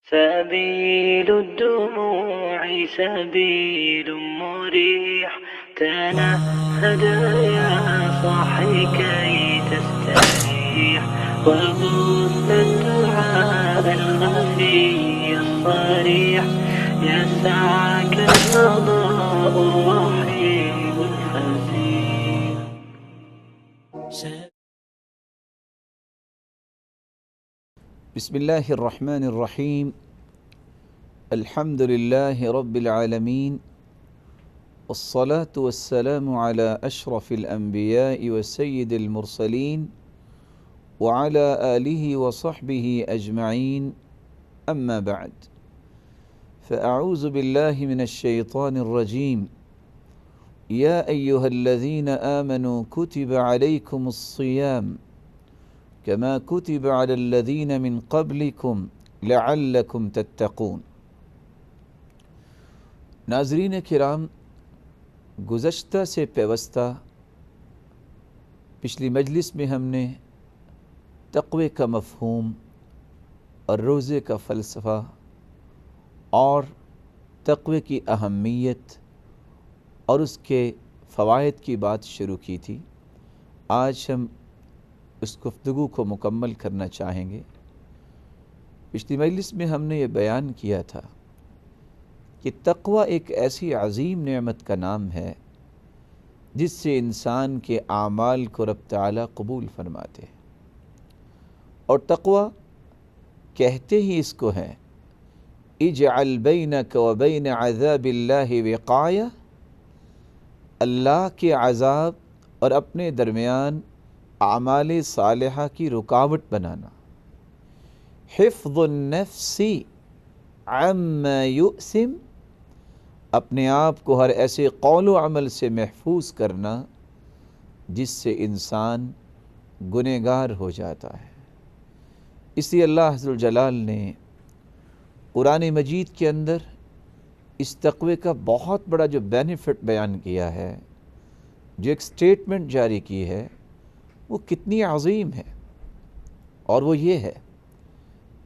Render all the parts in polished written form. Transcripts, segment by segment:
سبيل الدموع سبيل مريح، تنهد يا صاحي كي تستريح، وبث الدعاء الخفي الصريح، يسعك الفضاء الرحيم الفسيح. بسم الله الرحمن الرحيم. الحمد لله رب العالمين، والصلاة والسلام على أشرف الأنبياء وسيد المرسلين وعلى آله وصحبه أجمعين، أما بعد، فأعوذ بالله من الشيطان الرجيم. يا أيها الذين آمنوا كتب عليكم الصيام كما كتب على الذين من قبلكم لعلكم تتقون. ناظرین کرام، گزشتہ سے پیوستہ پچھلی مجلس میں ہم نے تقوی کا مفہوم اور روزے کا فلسفہ اور تقوی کی اہمیت اور اس کے فوائد کی بات شروع کی تھی. آج ہم اس گفتگو کو مکمل کرنا چاہیں گے. پچھلی مجلس میں ہم نے یہ بیان کیا تھا کہ تقوی ایک ایسی عظیم نعمت کا نام ہے جس سے انسان کے اعمال کو رب تعالیٰ قبول فرماتے ہیں، اور تقوی کہتے ہی اس کو ہے اجعل بینک و بین عذاب اللہ وقایہ، اللہ کے عذاب اور اپنے درمیان اعمال صالحہ کی رکاوٹ بنانا. حفظ النفس عما یؤثم، اپنے آپ کو ہر ایسے قول و عمل سے محفوظ کرنا جس سے انسان گنہگار ہو جاتا ہے. اس لیے اللہ عز و جلال نے قرآن مجید کے اندر اس تقوی کا بہت بڑا جو بینیفٹ بیان کیا ہے، جو ایک سٹیٹمنٹ جاری کی ہے، وہ کتنی عظیم ہے. اور وہ یہ ہے،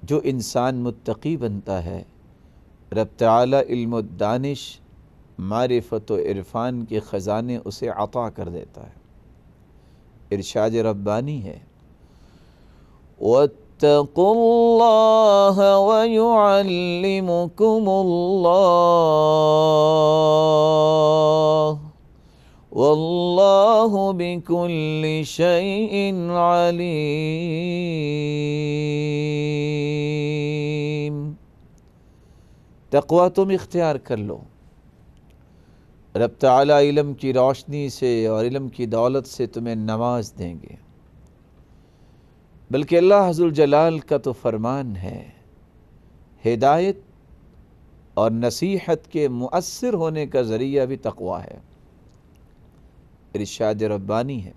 جو انسان متقی بنتا ہے رب تعالیٰ علم و دانش، معرفت و عرفان کے خزانے اسے عطا کر دیتا ہے. ارشاد ربانی ہے وَاتَّقُوا اللَّهَ وَيُعَلِّمُكُمُ اللَّهُ وَاللَّهُ بِكُلِّ شَيْءٍ عَلِيمٌ. تقوی تم اختیار کر لو، رب تعالیٰ علم کی روشنی سے اور علم کی دولت سے تمہیں نواز دیں گے. بلکہ اللہ عز و جلال کا تو فرمان ہے، ہدایت اور نصیحت کے مؤثر ہونے کا ذریعہ بھی تقوی ہے. ارشاد ربانی ہے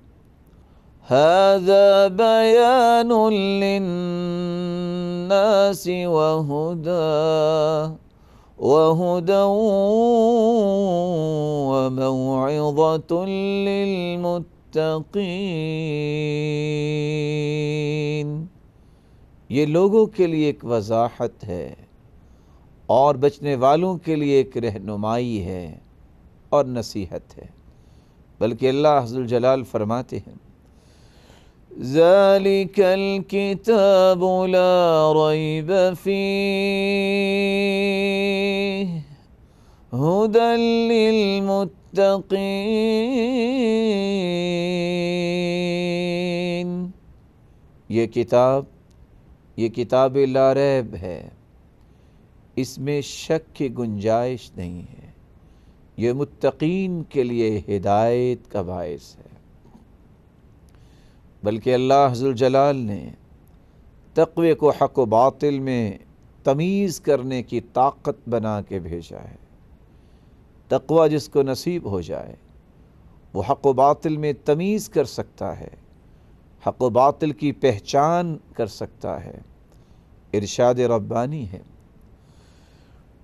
هذا بیان للناس وہدى وموعظة للمتقین. یہ لوگوں کے لیے ایک وضاحت ہے اور بچنے والوں کے لیے ایک رہنمائی ہے اور نصیحت ہے. بلکہ اللہ عز و جلال فرماتے ہیں ذَلِكَ الْكِتَابُ لَا رَيْبَ فِيهِ هُدًى لِّلْمُتَّقِينَ. یہ کتاب لا ریب ہے، اس میں شک کی گنجائش نہیں ہے، یہ متقین کے لیے ہدایت کا باعث ہے. بلکہ اللہ عز و جلال نے تقوی کو حق و باطل میں تمیز کرنے کی طاقت بنا کے بھیجا ہے. تقوی جس کو نصیب ہو جائے وہ حق و باطل میں تمیز کر سکتا ہے، حق و باطل کی پہچان کر سکتا ہے. ارشاد ربانی ہے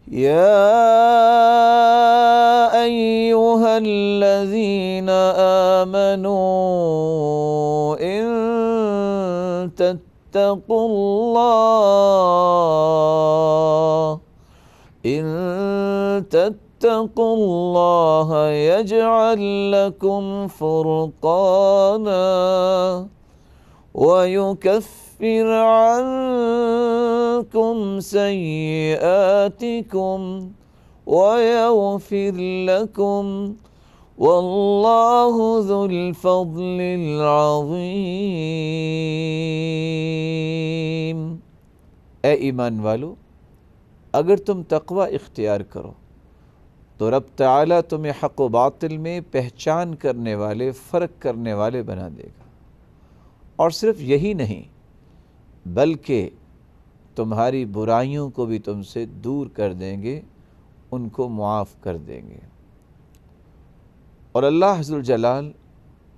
یا ایھا الذین آمنوا ان تتقوا اللہ تتقوا اللہ یجعل لکم فرقانا وَيُكَفِّرْ عَنْكُمْ سَيِّئَاتِكُمْ وَيَغْفِرْ لَكُمْ وَاللَّهُ ذُو الْفَضْلِ الْعَظِيمِ۔ اے ایمان والو، اگر تم تقوی اختیار کرو تو رب تعالیٰ تمہیں حق و باطل میں پہچان کرنے والے، فرق کرنے والے بنا دے گا، اور صرف یہی نہیں بلکہ تمہاری برائیوں کو بھی تم سے دور کر دیں گے، ان کو معاف کر دیں گے۔ اور اللہ ذوالجلال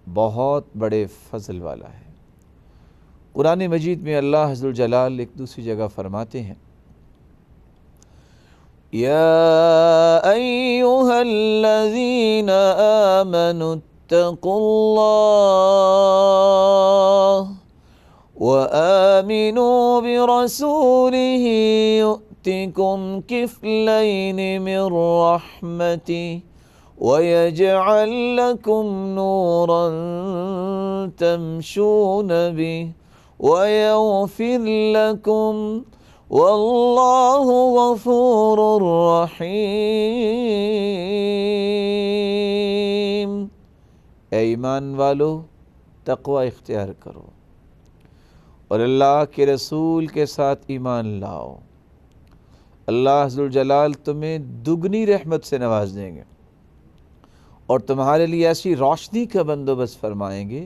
بہت بڑے فضل والا ہے۔ قرآن مجید میں اللہ ذوالجلال ایک دوسری جگہ فرماتے ہیں، یا ایہا الذین آمنوا اتقوا اللہ وآمنوا برسوله يؤتكم كفلين من رحمته ويجعل لكم نورا تمشون به ويغفر لكم واللہ غفور رحیم۔ اے ایمان والو، تقوی اختیار کرو اور اللہ کے رسول کے ساتھ ایمان لاؤ، اللہ ذوالجلال تمہیں دگنی رحمت سے نواز دیں گے اور تمہارے لیے ایسی روشنی کا بندوبست فرمائیں گے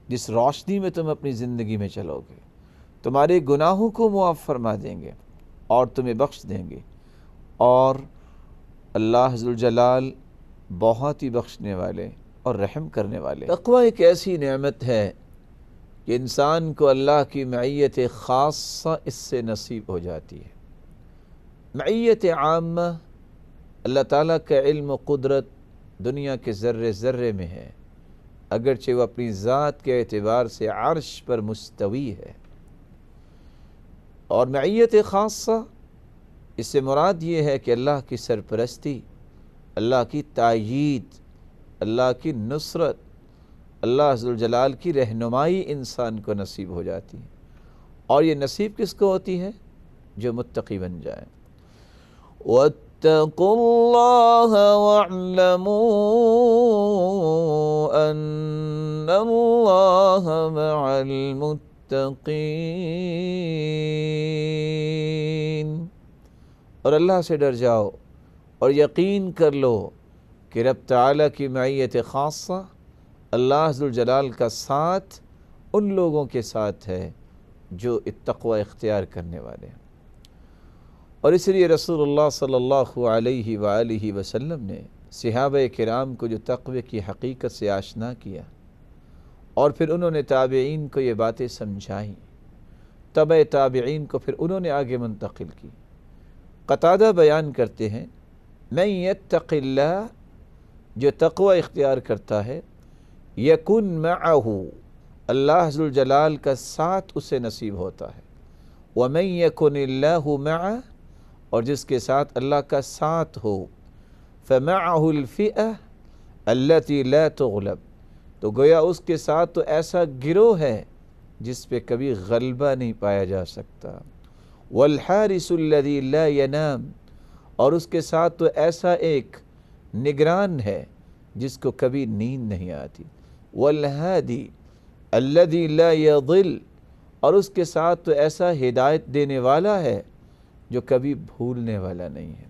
جس روشنی میں تم اپنی زندگی میں چلو گے، تمہارے گناہوں کو معاف فرما دیں گے اور تمہیں بخش دیں گے، اور اللہ ذوالجلال بہت ہی بخشنے والے اور رحم کرنے والے۔ تقوی ایک ایسی نعمت ہے کہ انسان کو اللہ کی معیت خاصہ اس سے نصیب ہو جاتی ہے۔ معیت عامہ، اللہ تعالیٰ کا علم و قدرت دنیا کے ذرے ذرے میں ہے، اگرچہ وہ اپنی ذات کے اعتبار سے عرش پر مستوی ہے۔ اور معیت خاصہ، اس سے مراد یہ ہے کہ اللہ کی سرپرستی، اللہ کی تائید، اللہ کی نصرت، اللہ ذوالجلال کی رہنمائی انسان کو نصیب ہو جاتی ہے، اور یہ نصیب کس کو ہوتی ہے؟ جو متقی بن جائے۔ وَاتَّقُوا اللَّهَ وَاعْلَمُوا أَنَّ اللَّهَ مَعَ الْمُتَّقِينَ۔ اور اللہ سے ڈر جاؤ اور یقین کر لو کہ رب تعالیٰ کی معیت خاصہ، اللہ ذوالجلال کا ساتھ ان لوگوں کے ساتھ ہے جو تقوی اختیار کرنے والے ہیں۔ اور اس لیے رسول اللہ صلی اللہ علیہ وآلہ وسلم نے صحابہ کرام کو جو تقوی کی حقیقت سے آشنا کیا، اور پھر انہوں نے تابعین کو یہ باتیں سمجھائیں، تبع تابعین کو پھر انہوں نے آگے منتقل کی۔ قتادہ بیان کرتے ہیں، من یتق اللہ، جو تقوی اختیار کرتا ہے، یکن معہ، اللہ ذوالجلال کا ساتھ اسے نصیب ہوتا ہے، ومن یکن اللہ معہ، اور جس کے ساتھ اللہ کا ساتھ ہو، فمعہ الفئہ التي لا تغلب، تو گویا اس کے ساتھ تو ایسا گروہ ہے جس پہ کبھی غلبہ نہیں پایا جا سکتا، والحارس الذي لا ينام، اور اس کے ساتھ تو ایسا ایک نگران ہے جس کو کبھی نیند نہیں آتی، والہادی الذي لا يضل، اور اس کے ساتھ تو ایسا ہدایت دینے والا ہے جو کبھی بھولنے والا نہیں ہے۔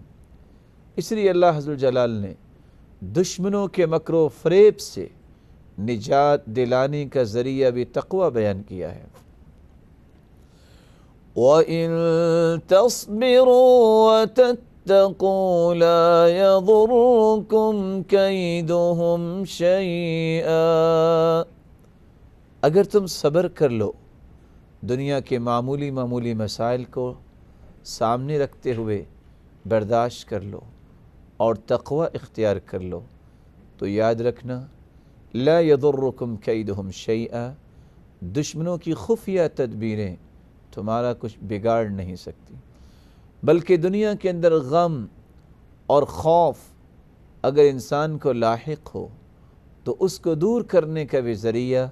اس لیے اللہ ذوالجلال نے دشمنوں کے مکر و فریب سے نجات دلانے کا ذریعہ بھی تقوی بیان کیا ہے۔ وَإِن تَصْبِرُوا وَتَتَّقُوا لَا يَضُرُّكُمْ كَيْدُهُمْ شَيْئًا، اگر تم صبر کر لو، دنیا کے معمولی معمولی مسائل کو سامنے رکھتے ہوئے برداشت کر لو اور تقوی اختیار کر لو، تو یاد رکھنا لا یضرکم کیدہم شیئا، دشمنوں کی خفیہ تدبیریں تمہارا کچھ بگاڑ نہیں سکتی، بلکہ دنیا کے اندر غم اور خوف اگر انسان کو لاحق ہو تو اس کو دور کرنے کا بھی ذریعہ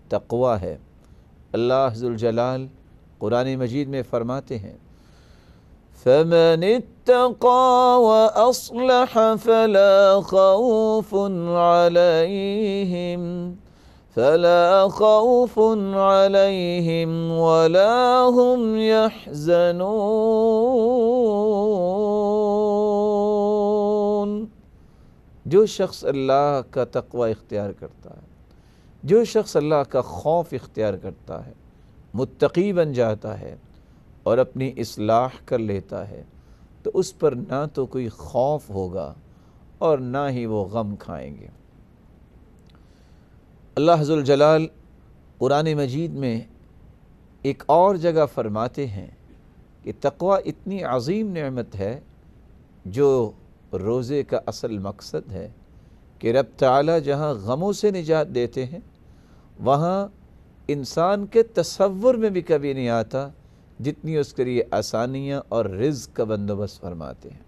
تقویٰ ہے۔ اللہ ذوالجلال قرآن مجید میں فرماتے ہیں فَمَنِ اتَّقَى وَأَصْلَحَ فَلَا خَوْفٌ عَلَيْهِمْ وَلَا هُمْ يَحْزَنُونَ۔ جو شخص اللہ کا تقوی اختیار کرتا ہے، جو شخص اللہ کا خوف اختیار کرتا ہے، متقی بن جاتا ہے اور اپنی اصلاح کر لیتا ہے، تو اس پر نہ تو کوئی خوف ہوگا اور نہ ہی وہ غم کھائیں گے۔ اللہ ذوالجلال قرآن مجید میں ایک اور جگہ فرماتے ہیں کہ تقوی اتنی عظیم نعمت ہے جو روزے کا اصل مقصد ہے کہ رب تعالیٰ جہاں غموں سے نجات دیتے ہیں وہاں انسان کے تصور میں بھی کبھی نہیں آتا جتنی اس کے لیے آسانیاں اور رزق کا بندوبست فرماتے ہیں۔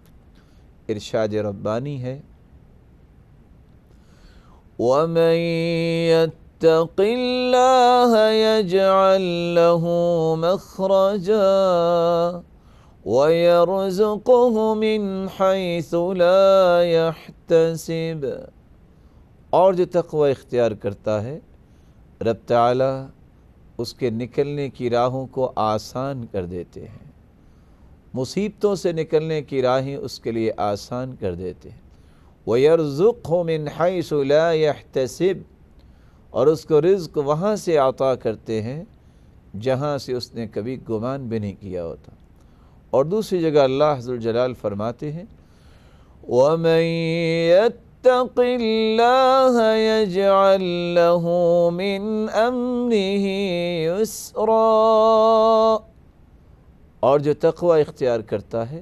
ارشاد ربانی ہے وَمَن يَتَّقِ اللَّهَ يَجْعَل لَّهُ مَخْرَجًا وَيَرْزُقْهُ مِنْ حَيْثُ لَا يَحْتَسِبُ۔ اور جو تقوی اختیار کرتا ہے رب تعالیٰ اس کے نکلنے کی راہوں کو آسان کر دیتے ہیں، مصیبتوں سے نکلنے کی راہیں اس کے لیے آسان کر دیتے ہیں۔ وَيَرْزُقْهُ مِنْ حَيْثُ لَا يَحْتَسِبُ، اور اس کو رزق وہاں سے عطا کرتے ہیں جہاں سے اس نے کبھی گمان بھی نہیں کیا ہوتا۔ اور دوسری جگہ اللہ ذوالجلال فرماتے ہیں وَمَن يَتَّقِ اللَّهَ يَجْعَل لَّهُ مِنْ أَمْرِهِ يُسْرًا۔ اور جو تقوی اختیار کرتا ہے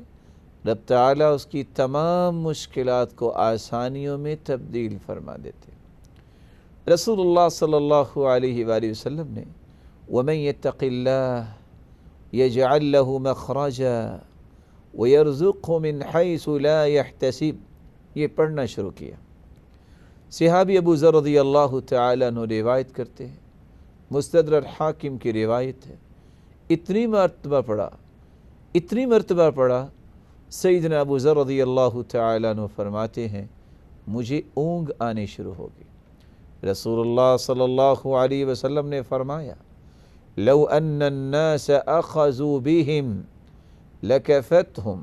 رب تعالیٰ اس کی تمام مشکلات کو آسانیوں میں تبدیل فرما دیتے ہیں۔ رسول اللہ صلی اللہ علیہ وآلہ وسلم نے وَمَن يَتَّقِ اللَّهَ يَجْعَل لَّهُ مَخْرَجًا وَيَرْزُقْهُ مِنْ حَيْثُ لَا يَحْتَسِبُ یہ پڑھنا شروع کیا۔ صحابی ابو ذر رضی اللہ تعالیٰ عنہ روایت کرتے ہیں، مستدرک حاکم کی روایت ہے، اتنی مرتبہ پڑھا سیدنا ابو ذر رضی اللہ تعالیٰ عنہ فرماتے ہیں مجھے اونگ آنی شروع ہو گئی۔ رسول اللہ صلی اللہ علیہ وسلم نے فرمایا لو ان الناس اخذوا بهم لکفتہم،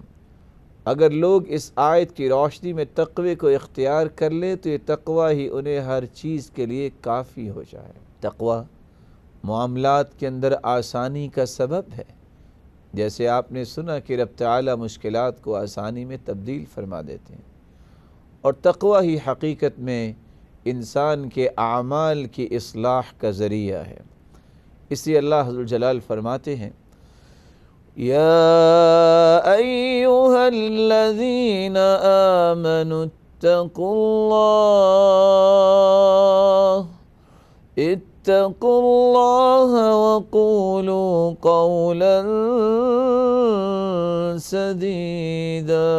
اگر لوگ اس آیت کی روشنی میں تقوی کو اختیار کر لے تو یہ تقوی ہی انہیں ہر چیز کے لیے کافی ہو جائے۔ تقوی معاملات کے اندر آسانی کا سبب ہے، جیسے آپ نے سنا کہ رب تعالیٰ مشکلات کو آسانی میں تبدیل فرما دیتے ہیں، اور تقوی ہی حقیقت میں انسان کے اعمال کی اصلاح کا ذریعہ ہے۔ اس لیے اللہ ذوالجلال فرماتے ہیں یا ایہا الذین آمنوا اتقوا اللہ وقولوا قولا سدیدا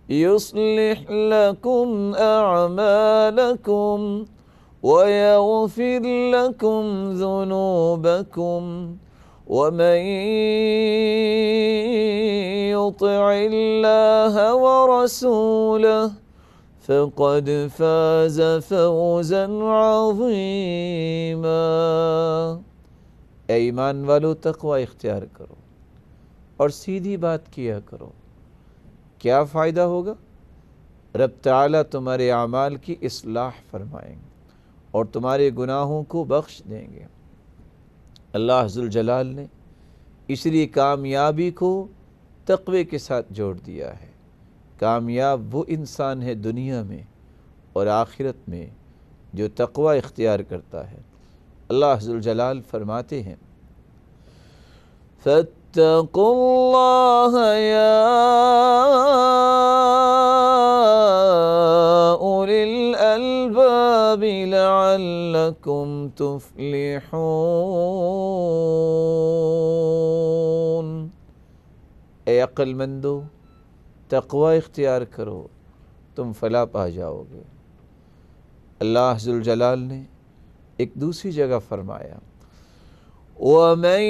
يصلح لكم أعمالكم ويغفر لكم ذنوبكم ومن يطع الله ورسوله فقد فاز فوزا عظيما۔ اے ایمان والو تقوی اختیار کرو اور سیدھی بات کیا کرو، کیا فائدہ ہوگا؟ رب تعالیٰ تمہارے اعمال کی اصلاح فرمائیں گے اور تمہارے گناہوں کو بخش دیں گے۔ اللہ ذوالجلال نے اس لیے کامیابی کو تقوی کے ساتھ جوڑ دیا ہے۔ کامیاب وہ انسان ہے دنیا میں اور آخرت میں جو تقوی اختیار کرتا ہے۔ اللہ ذوالجلال فرماتے ہیں فَاتَّقُوا اللَّهَ يَا أُولِي الْأَلْبَابِ لَعَلَّكُمْ تُفْلِحُونَ۔ اے عقل مندو تقوی اختیار کرو تم فلاح پا جاؤ گے۔ اللہ ذوالجلال نے ایک دوسری جگہ فرمایا وَمَن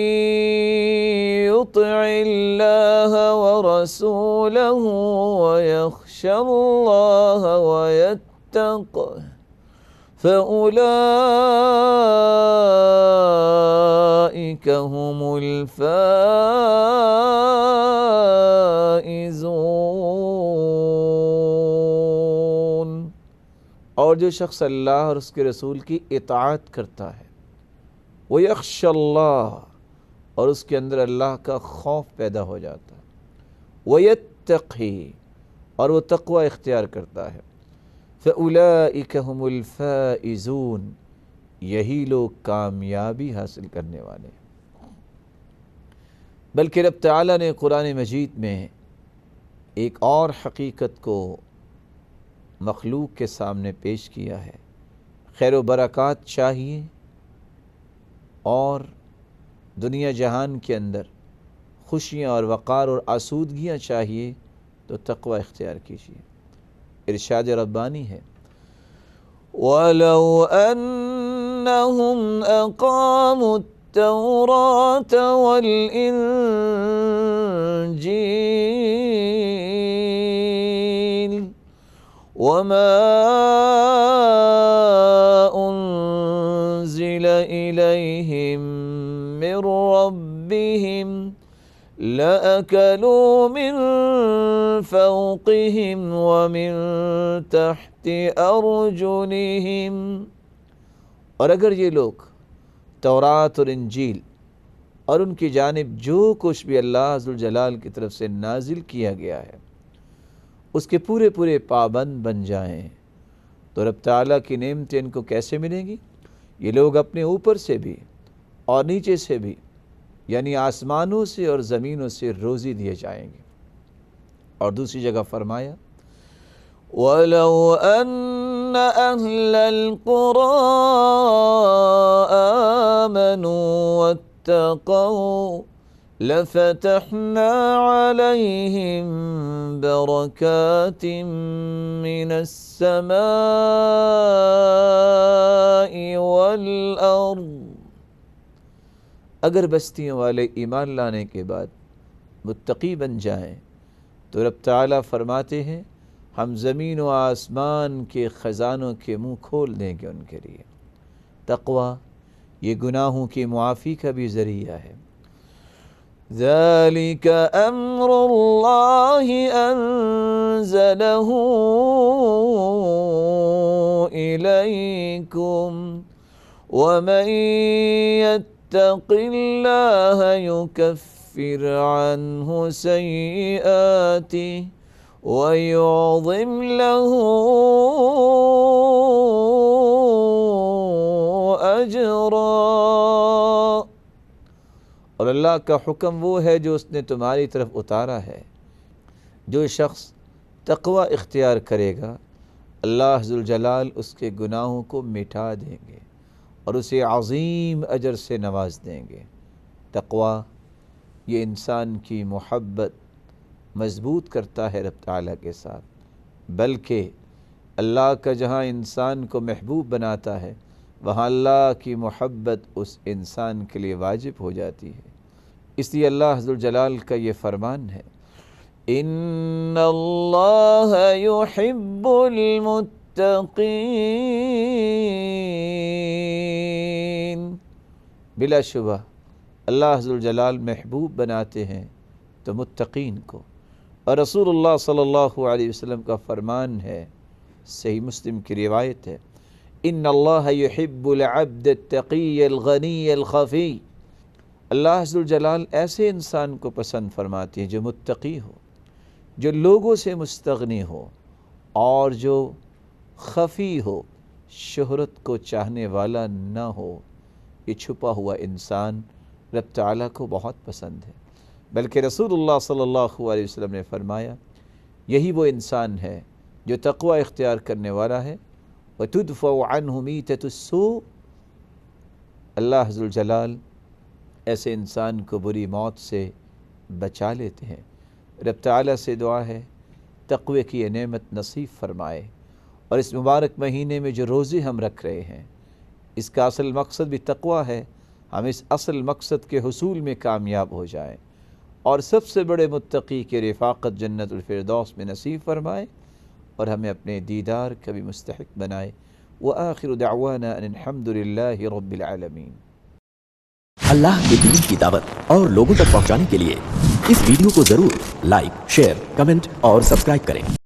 يُطِعِ اللَّهَ وَرَسُولَهُ وَيَخْشَ اللَّهَ وَيَتَّقْهُ فَأُولَئِكَ هُمُ الْفَائِزُونَ۔ اور جو شخص اللہ اور اس کے رسول کی اطاعت کرتا ہے، وَيَخْشَ اللَّهَ، اور اس کے اندر اللہ کا خوف پیدا ہو جاتا ہے، وَيَتَّقِهِ، اور وہ تقوی اختیار کرتا ہے، فَأُولَئِكَ هُمُ الْفَائِزُونَ، یہی لوگ کامیابی حاصل کرنے والے ہیں۔ بلکہ رب تعالیٰ نے قرآن مجید میں ایک اور حقیقت کو مخلوق کے سامنے پیش کیا ہے۔ خیر و برکات چاہیے اور دنیا جہان کے اندر خوشیاں اور وقار اور آسودگیاں چاہیے تو تقوی اختیار کیجیے۔ ارشاد ربانی ہے وَلَوْ أَنَّهُمْ أَقَامُوا التَّوْرَاةَ وَالْإِنْجِيلَ وَمَا أُنْزِلَ إِلَيْهِمْ مِنْ رَبِّهِمْ لَأَكَلُوا مِنْ فَوْقِهِمْ وَمِنْ تَحْتِ أَرْجُلِهِمْ، اور اگر یہ لوگ تورات اور انجیل اور ان کی جانب جو کچھ بھی اللہ ذوالجلال کی طرف سے نازل کیا گیا ہے اس کے پورے پورے پابند بن جائیں تو رب تعالیٰ کی نعمتیں ان کو کیسے ملیں گی؟ یہ لوگ اپنے اوپر سے بھی اور نیچے سے بھی، یعنی آسمانوں سے اور زمینوں سے روزی دیے جائیں گے۔ اور دوسری جگہ فرمایا وَلَوْ أَنَّ أَهْلَ الْقُرَىٰ آمَنُوا وَاتَّقَوْا لَفَتَحْنَا عَلَيْهِمْ بَرَكَاتٍ مِّنَ السَّمَاءِ وَالْأَرْضِ، اگر بستیوں والے ایمان لانے کے بعد متقی بن جائیں تو رب تعالیٰ فرماتے ہیں ہم زمین و آسمان کے خزانوں کے منہ کھول دیں گے ان کے لیے۔ تقوی یہ گناہوں کی معافی کا بھی ذریعہ ہے۔ ذَلِكَ أَمْرُ اللَّهِ أَنزَلَهُ إِلَيْكُمْ وَمَنْ يَتَّقِ اللَّهَ يُكَفِّرْ عَنْهُ سَيِّئَاتِهِ وَيُعْظِمْ لَهُ أَجْرًا۔ اور اللہ کا حکم وہ ہے جو اس نے تمہاری طرف اتارا ہے، جو شخص تقوی اختیار کرے گا اللہ ذوالجلال اس کے گناہوں کو مٹا دیں گے اور اسے عظیم اجر سے نواز دیں گے۔ تقوی یہ انسان کی محبت مضبوط کرتا ہے رب تعالیٰ کے ساتھ، بلکہ اللہ کا جہاں انسان کو محبوب بناتا ہے وہاں اللہ کی محبت اس انسان کے لیے واجب ہو جاتی ہے۔ اس لیے اللہ ذوالجلال کا یہ فرمان ہے ان اللہ یحب المتقین، بلا شبہ اللہ ذوالجلال محبوب بناتے ہیں تو متقین کو۔ اور رسول اللہ صلی اللہ علیہ وسلم کا فرمان ہے، صحیح مسلم کی روایت ہے، ان اللہ یحب العبد التقی الغنی الخفی، اللہ ذوالجلال ایسے انسان کو پسند فرماتے ہیں جو متقی ہو، جو لوگوں سے مستغنی ہو اور جو خفی ہو، شہرت کو چاہنے والا نہ ہو۔ یہ چھپا ہوا انسان رب تعالیٰ کو بہت پسند ہے، بلکہ رسول اللہ صلی اللہ علیہ وسلم نے فرمایا یہی وہ انسان ہے جو تقوی اختیار کرنے والا ہے۔ وَتُدْفَعُ عَنْهُ مِيتَةُ السُّوءِ، اللہ ذوالجلال ایسے انسان کو بری موت سے بچا لیتے ہیں۔ رب تعالیٰ سے دعا ہے تقوی کی یہ نعمت نصیب فرمائے، اور اس مبارک مہینے میں جو روزے ہم رکھ رہے ہیں اس کا اصل مقصد بھی تقوی ہے، ہم اس اصل مقصد کے حصول میں کامیاب ہو جائیں اور سب سے بڑے متقی کے رفاقت جنت الفردوس میں نصیب فرمائے اور ہمیں اپنے دیدار کا بھی مستحق بنائے۔ وآخر دعوانا ان الحمد للہ رب العالمین۔ اللہ کے دین کی دعوت اور لوگوں تک پہنچانے کے لیے اس ویڈیو کو ضرور لائک، شیئر، کمنٹ اور سبسکرائب کریں۔